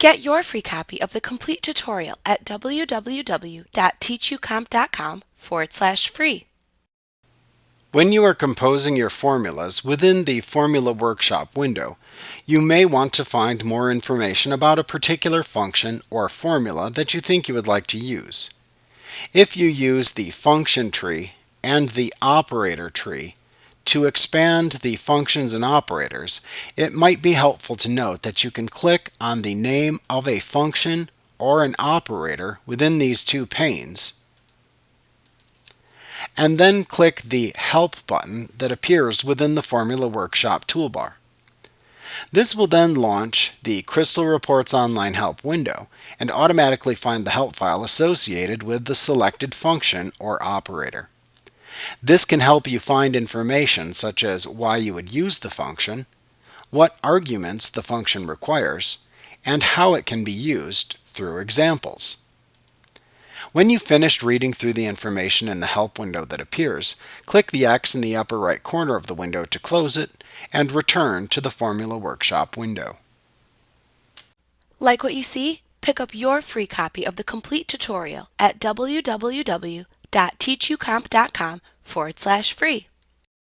Get your free copy of the complete tutorial at www.teachucomp.com/free. When you are composing your formulas within the Formula Workshop window, you may want to find more information about a particular function or formula that you think you would like to use. If you use the function tree and the operator tree to expand the functions and operators, it might be helpful to note that you can click on the name of a function or an operator within these two panes, and then click the Help button that appears within the Formula Workshop toolbar. This will then launch the Crystal Reports Online Help window and automatically find the help file associated with the selected function or operator. This can help you find information such as why you would use the function, what arguments the function requires, and how it can be used through examples. When you've finished reading through the information in the Help window that appears, click the X in the upper right corner of the window to close it and return to the Formula Workshop window. Like what you see? Pick up your free copy of the complete tutorial at www.teachucomp.com/free.